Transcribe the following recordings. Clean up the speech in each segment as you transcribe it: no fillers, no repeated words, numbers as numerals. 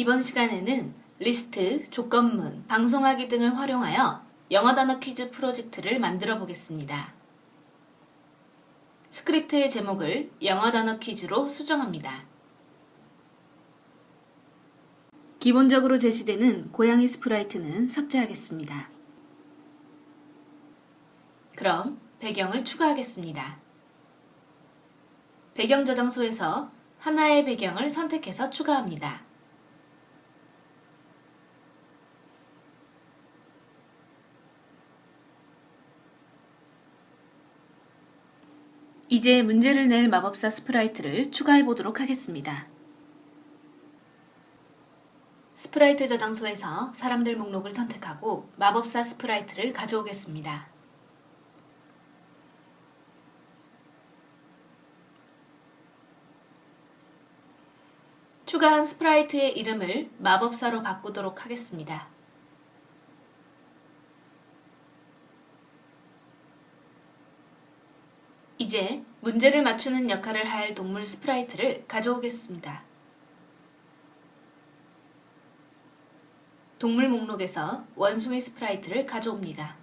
이번 시간에는 리스트, 조건문, 방송하기 등을 활용하여 영어 단어 퀴즈 프로젝트를 만들어 보겠습니다. 스크립트의 제목을 영어 단어 퀴즈로 수정합니다. 기본적으로 제시되는 고양이 스프라이트는 삭제하겠습니다. 그럼 배경을 추가하겠습니다. 배경 저장소에서 하나의 배경을 선택해서 추가합니다. 이제 문제를 낼 마법사 스프라이트를 추가해 보도록 하겠습니다. 스프라이트 저장소에서 사람들 목록을 선택하고 마법사 스프라이트를 가져오겠습니다. 추가한 스프라이트의 이름을 마법사로 바꾸도록 하겠습니다. 이제 문제를 맞추는 역할을 할 동물 스프라이트를 가져오겠습니다. 동물 목록에서 원숭이 스프라이트를 가져옵니다.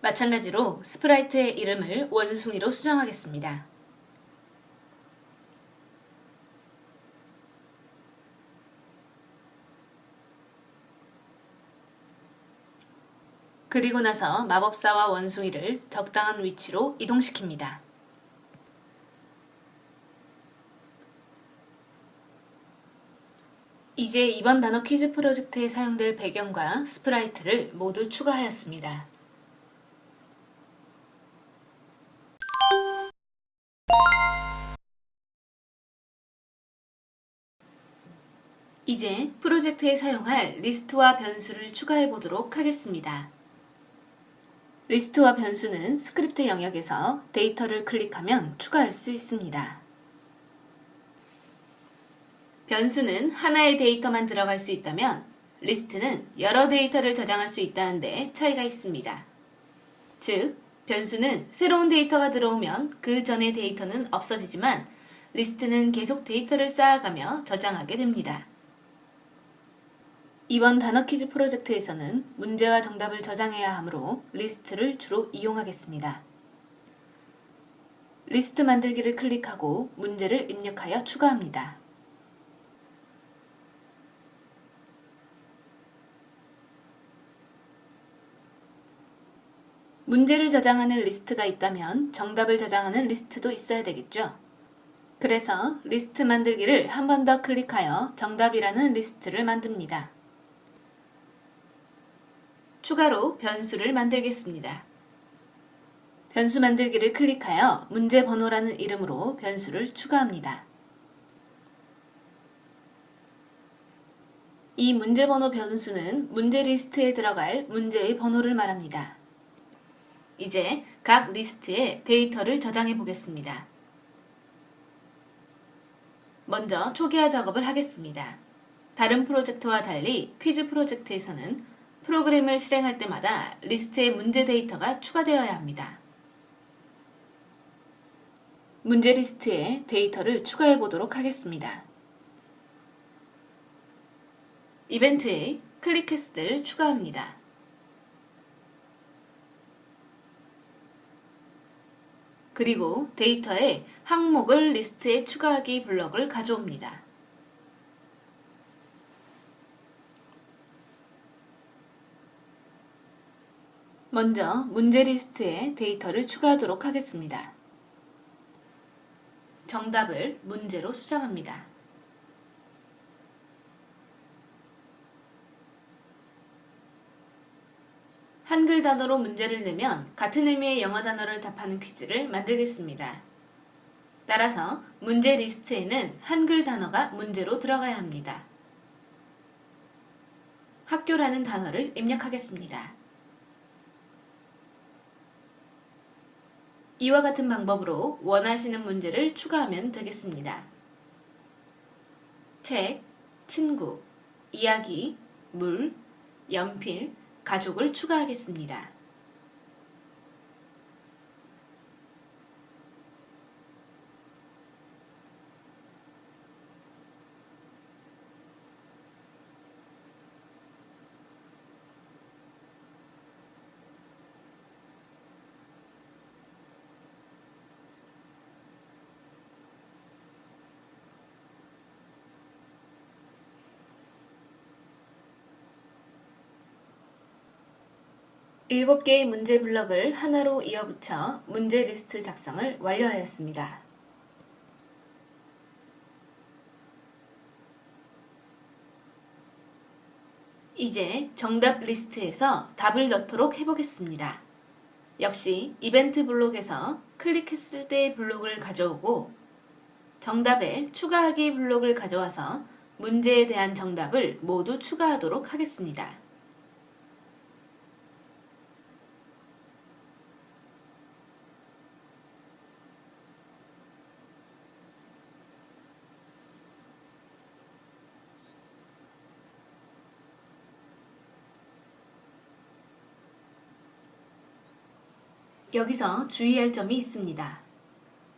마찬가지로 스프라이트의 이름을 원숭이로 수정하겠습니다. 그리고 나서 마법사와 원숭이를 적당한 위치로 이동시킵니다. 이제 이번 단어 퀴즈 프로젝트에 사용될 배경과 스프라이트를 모두 추가하였습니다. 이제 프로젝트에 사용할 리스트와 변수를 추가해 보도록 하겠습니다. 리스트와 변수는 스크립트 영역에서 데이터를 클릭하면 추가할 수 있습니다. 변수는 하나의 데이터만 들어갈 수 있다면 리스트는 여러 데이터를 저장할 수 있다는 데 차이가 있습니다. 즉, 변수는 새로운 데이터가 들어오면 그 전의 데이터는 없어지지만 리스트는 계속 데이터를 쌓아가며 저장하게 됩니다. 이번 단어 퀴즈 프로젝트에서는 문제와 정답을 저장해야 하므로 리스트를 주로 이용하겠습니다. 리스트 만들기를 클릭하고 문제를 입력하여 추가합니다. 문제를 저장하는 리스트가 있다면 정답을 저장하는 리스트도 있어야 되겠죠? 그래서 리스트 만들기를 한 번 더 클릭하여 정답이라는 리스트를 만듭니다. 추가로 변수를 만들겠습니다. 변수 만들기를 클릭하여 문제 번호라는 이름으로 변수를 추가합니다. 이 문제 번호 변수는 문제 리스트에 들어갈 문제의 번호를 말합니다. 이제 각 리스트에 데이터를 저장해 보겠습니다. 먼저 초기화 작업을 하겠습니다. 다른 프로젝트와 달리 퀴즈 프로젝트에서는 프로그램을 실행할 때마다 리스트에 문제 데이터가 추가되어야 합니다. 문제 리스트에 데이터를 추가해 보도록 하겠습니다. 이벤트에 클릭했을 추가합니다. 그리고 데이터에 항목을 리스트에 추가하기 블럭을 가져옵니다. 먼저 문제 리스트에 데이터를 추가하도록 하겠습니다. 정답을 문제로 수정합니다. 한글 단어로 문제를 내면 같은 의미의 영어 단어를 답하는 퀴즈를 만들겠습니다. 따라서 문제 리스트에는 한글 단어가 문제로 들어가야 합니다. 학교라는 단어를 입력하겠습니다. 이와 같은 방법으로 원하시는 문제를 추가하면 되겠습니다. 책, 친구, 이야기, 물, 연필, 가족을 추가하겠습니다. 7개의 문제 블럭을 하나로 이어붙여 문제 리스트 작성을 완료하였습니다. 이제 정답 리스트에서 답을 넣도록 해보겠습니다. 역시 이벤트 블록에서 클릭했을 때의 블록을 가져오고 정답에 추가하기 블록을 가져와서 문제에 대한 정답을 모두 추가하도록 하겠습니다. 여기서 주의할 점이 있습니다.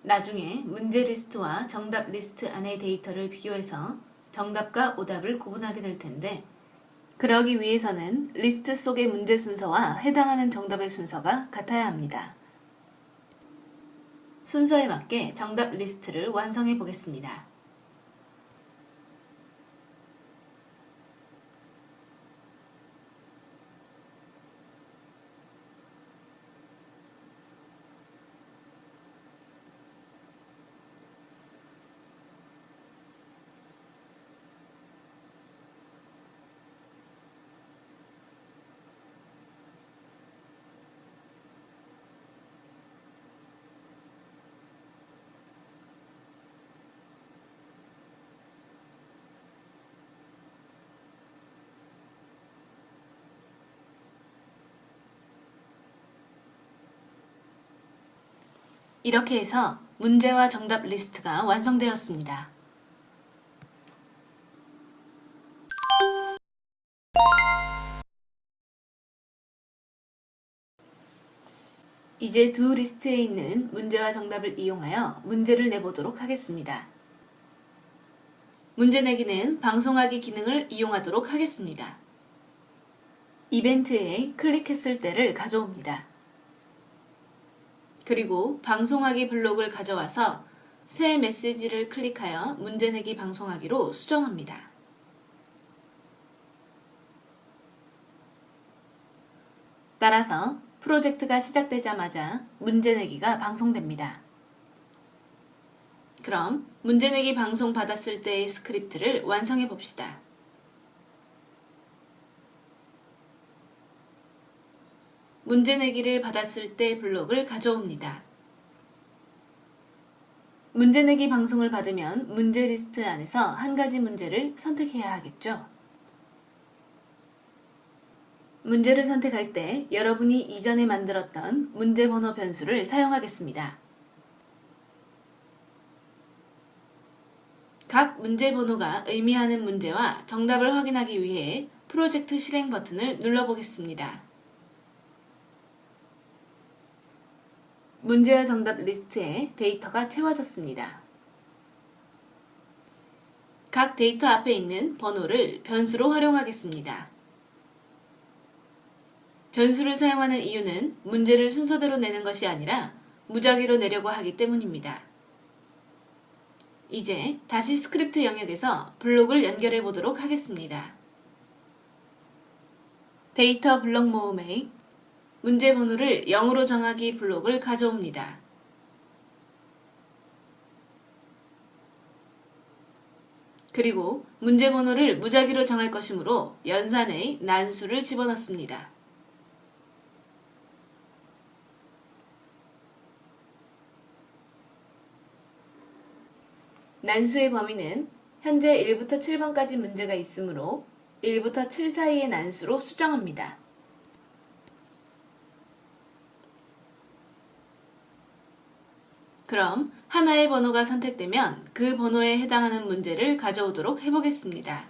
나중에 문제 리스트와 정답 리스트 안의 데이터를 비교해서 정답과 오답을 구분하게 될 텐데 그러기 위해서는 리스트 속의 문제 순서와 해당하는 정답의 순서가 같아야 합니다. 순서에 맞게 정답 리스트를 완성해 보겠습니다. 이렇게 해서 문제와 정답 리스트가 완성되었습니다. 이제 두 리스트에 있는 문제와 정답을 이용하여 문제를 내보도록 하겠습니다. 문제 내기는 방송하기 기능을 이용하도록 하겠습니다. 이벤트에 클릭했을 때를 가져옵니다. 그리고 방송하기 블록을 가져와서 새 메시지를 클릭하여 문제 내기 방송하기로 수정합니다. 따라서 프로젝트가 시작되자마자 문제 내기가 방송됩니다. 그럼 문제 내기 방송 받았을 때의 스크립트를 완성해 봅시다. 문제 내기를 받았을 때 블록을 가져옵니다. 문제 내기 방송을 받으면 문제 리스트 안에서 한 가지 문제를 선택해야 하겠죠. 문제를 선택할 때 여러분이 이전에 만들었던 문제 번호 변수를 사용하겠습니다. 각 문제 번호가 의미하는 문제와 정답을 확인하기 위해 프로젝트 실행 버튼을 눌러보겠습니다. 문제와 정답 리스트에 데이터가 채워졌습니다. 각 데이터 앞에 있는 번호를 변수로 활용하겠습니다. 변수를 사용하는 이유는 문제를 순서대로 내는 것이 아니라 무작위로 내려고 하기 때문입니다. 이제 다시 스크립트 영역에서 블록을 연결해 보도록 하겠습니다. 데이터 블록 모음에 문제 번호를 0으로 정하기 블록을 가져옵니다. 그리고 문제 번호를 무작위로 정할 것이므로 연산에 난수를 집어넣습니다. 난수의 범위는 현재 1부터 7번까지 문제가 있으므로 1부터 7 사이의 난수로 수정합니다. 그럼 하나의 번호가 선택되면 그 번호에 해당하는 문제를 가져오도록 해보겠습니다.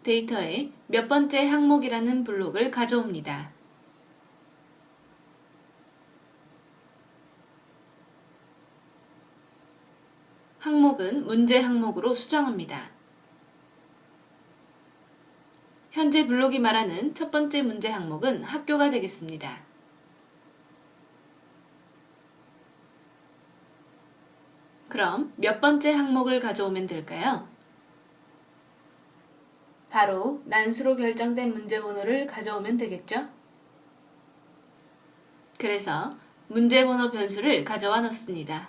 데이터에 몇 번째 항목이라는 블록을 가져옵니다. 항목은 문제 항목으로 수정합니다. 현재 블록이 말하는 첫 번째 문제 항목은 학교가 되겠습니다. 그럼 몇 번째 항목을 가져오면 될까요? 바로 난수로 결정된 문제 번호를 가져오면 되겠죠? 그래서 문제 번호 변수를 가져와 넣습니다.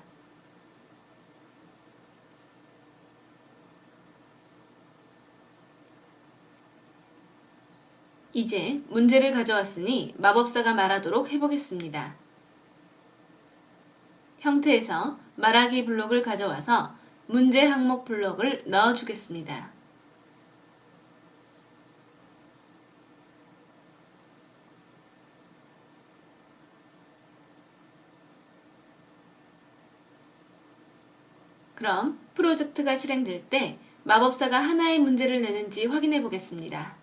이제 문제를 가져왔으니 마법사가 말하도록 해보겠습니다. 형태에서 말하기 블록을 가져와서 문제 항목 블록을 넣어주겠습니다. 그럼 프로젝트가 실행될 때 마법사가 하나의 문제를 내는지 확인해 보겠습니다.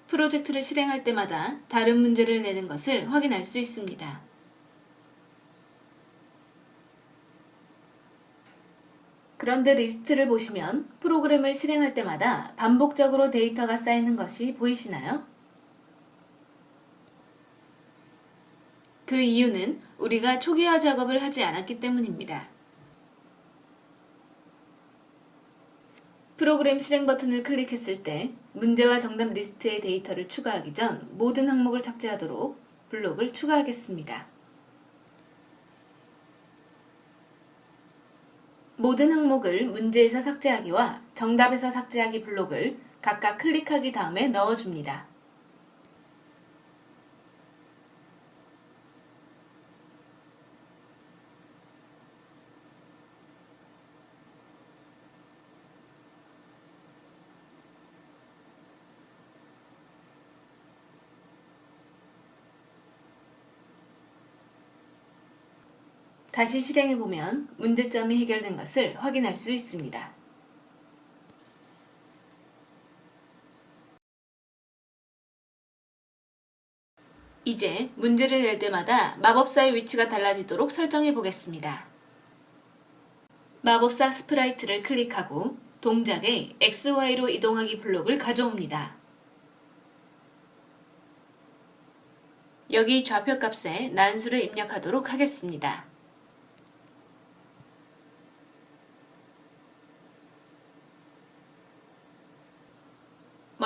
프로젝트를 실행할 때마다 다른 문제를 내는 것을 확인할 수 있습니다. 그런데 리스트를 보시면 프로그램을 실행할 때마다 반복적으로 데이터가 쌓이는 것이 보이시나요? 그 이유는 우리가 초기화 작업을 하지 않았기 때문입니다. 프로그램 실행 버튼을 클릭했을 때 문제와 정답 리스트의 데이터를 추가하기 전 모든 항목을 삭제하도록 블록을 추가하겠습니다. 모든 항목을 문제에서 삭제하기와 정답에서 삭제하기 블록을 각각 클릭하기 다음에 넣어줍니다. 다시 실행해보면 문제점이 해결된 것을 확인할 수 있습니다. 이제 문제를 낼 때마다 마법사의 위치가 달라지도록 설정해 보겠습니다. 마법사 스프라이트를 클릭하고 동작의 XY로 이동하기 블록을 가져옵니다. 여기 좌표값에 난수를 입력하도록 하겠습니다.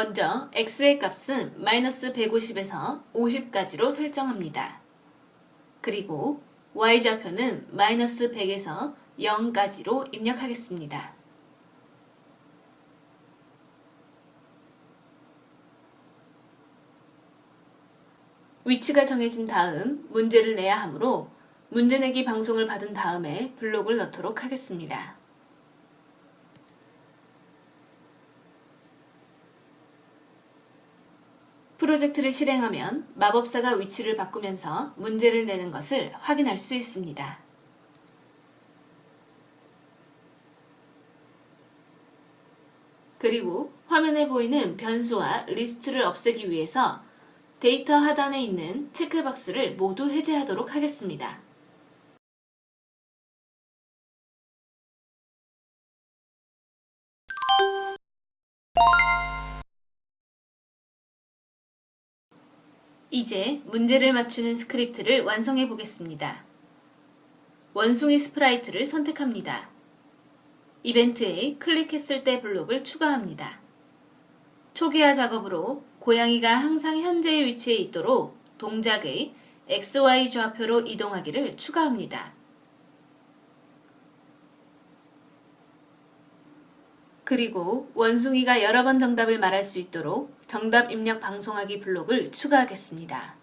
먼저 x의 값은 마이너스 150에서 50까지로 설정합니다. 그리고 y좌표는 마이너스 100에서 0까지로 입력하겠습니다. 위치가 정해진 다음 문제를 내야 하므로 문제 내기 방송을 받은 다음에 블록을 넣도록 하겠습니다. 프로젝트를 실행하면 마법사가 위치를 바꾸면서 문제를 내는 것을 확인할 수 있습니다. 그리고 화면에 보이는 변수와 리스트를 없애기 위해서 데이터 하단에 있는 체크박스를 모두 해제하도록 하겠습니다. 이제 문제를 맞추는 스크립트를 완성해 보겠습니다. 원숭이 스프라이트를 선택합니다. 이벤트에 클릭했을 때 블록을 추가합니다. 초기화 작업으로 고양이가 항상 현재의 위치에 있도록 동작의 XY 좌표로 이동하기를 추가합니다. 그리고 원숭이가 여러 번 정답을 말할 수 있도록 정답 입력 방송하기 블록을 추가하겠습니다.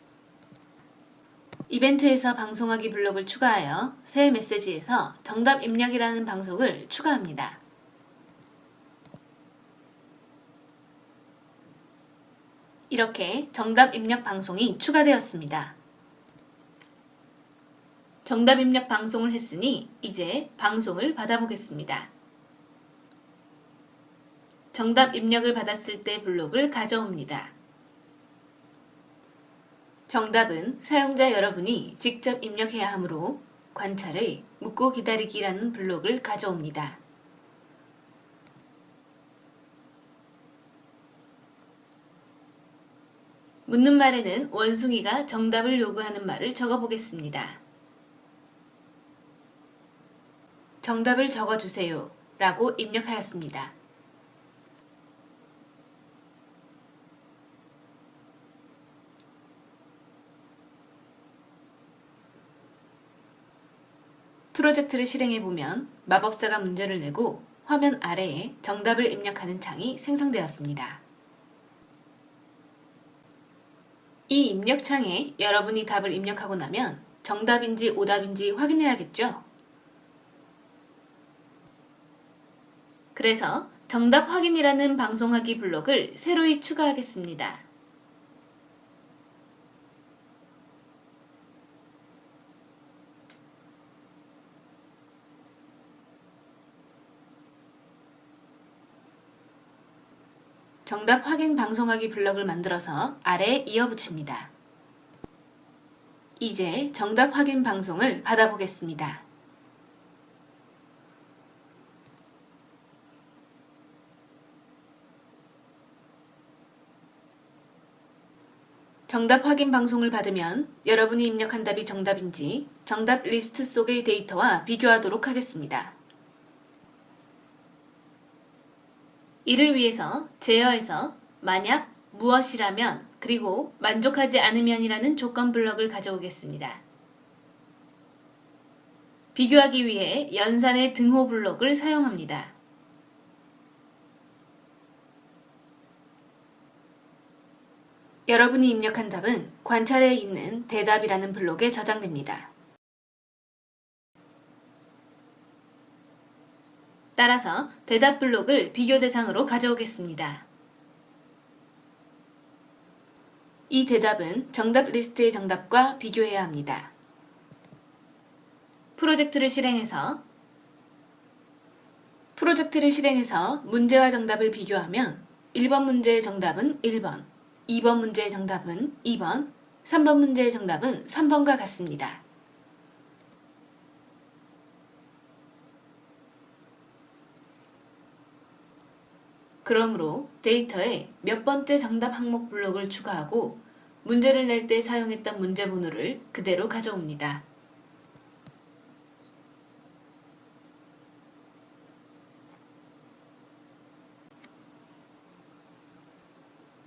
이벤트에서 방송하기 블록을 추가하여 새 메시지에서 정답 입력이라는 방송을 추가합니다. 이렇게 정답 입력 방송이 추가되었습니다. 정답 입력 방송을 했으니 이제 방송을 받아보겠습니다. 정답 입력을 받았을 때 블록을 가져옵니다. 정답은 사용자 여러분이 직접 입력해야 하므로 관찰에 묻고 기다리기라는 블록을 가져옵니다. 묻는 말에는 원숭이가 정답을 요구하는 말을 적어보겠습니다. 정답을 적어주세요 라고 입력하였습니다. 프로젝트를 실행해보면 마법사가 문제를 내고 화면 아래에 정답을 입력하는 창이 생성되었습니다. 이 입력창에 여러분이 답을 입력하고 나면 정답인지 오답인지 확인해야겠죠? 그래서 정답 확인이라는 방송하기 블록을 새로이 추가하겠습니다. 정답 확인 방송하기 블럭을 만들어서 아래에 이어붙입니다. 이제 정답 확인 방송을 받아보겠습니다. 정답 확인 방송을 받으면 여러분이 입력한 답이 정답인지 정답 리스트 속의 데이터와 비교하도록 하겠습니다. 이를 위해서 제어에서 만약 무엇이라면 그리고 만족하지 않으면이라는 조건 블럭을 가져오겠습니다. 비교하기 위해 연산의 등호 블럭을 사용합니다. 여러분이 입력한 답은 관찰에 있는 대답이라는 블록에 저장됩니다. 따라서 대답 블록을 비교 대상으로 가져오겠습니다. 이 대답은 정답 리스트의 정답과 비교해야 합니다. 프로젝트를 실행해서 문제와 정답을 비교하면 1번 문제의 정답은 1번, 2번 문제의 정답은 2번, 3번 문제의 정답은 3번과 같습니다. 그러므로 데이터에 몇 번째 정답 항목 블록을 추가하고 문제를 낼 때 사용했던 문제 번호를 그대로 가져옵니다.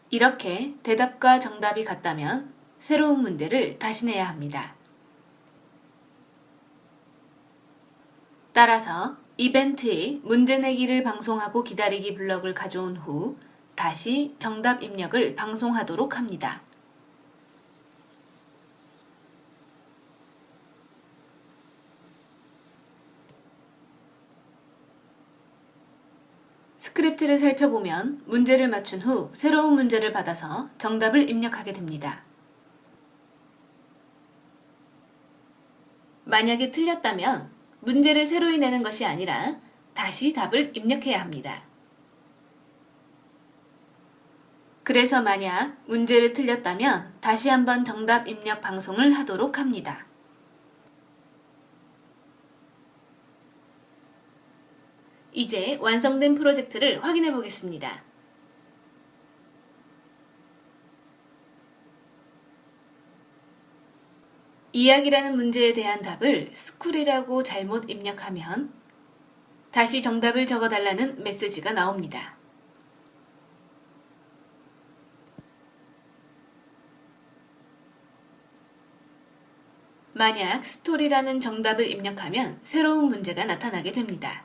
이렇게 대답과 정답이 같다면 새로운 문제를 다시 내야 합니다. 따라서 이벤트에 문제 내기를 방송하고 기다리기 블럭을 가져온 후 다시 정답 입력을 방송하도록 합니다. 스크립트를 살펴보면 문제를 맞춘 후 새로운 문제를 받아서 정답을 입력하게 됩니다. 만약에 틀렸다면 문제를 새로이 내는 것이 아니라 다시 답을 입력해야 합니다. 그래서 만약 문제를 틀렸다면 다시 한번 정답 입력 방송을 하도록 합니다. 이제 완성된 프로젝트를 확인해 보겠습니다. 이야기라는 문제에 대한 답을 스쿨이라고 잘못 입력하면 다시 정답을 적어달라는 메시지가 나옵니다. 만약 스토리라는 정답을 입력하면 새로운 문제가 나타나게 됩니다.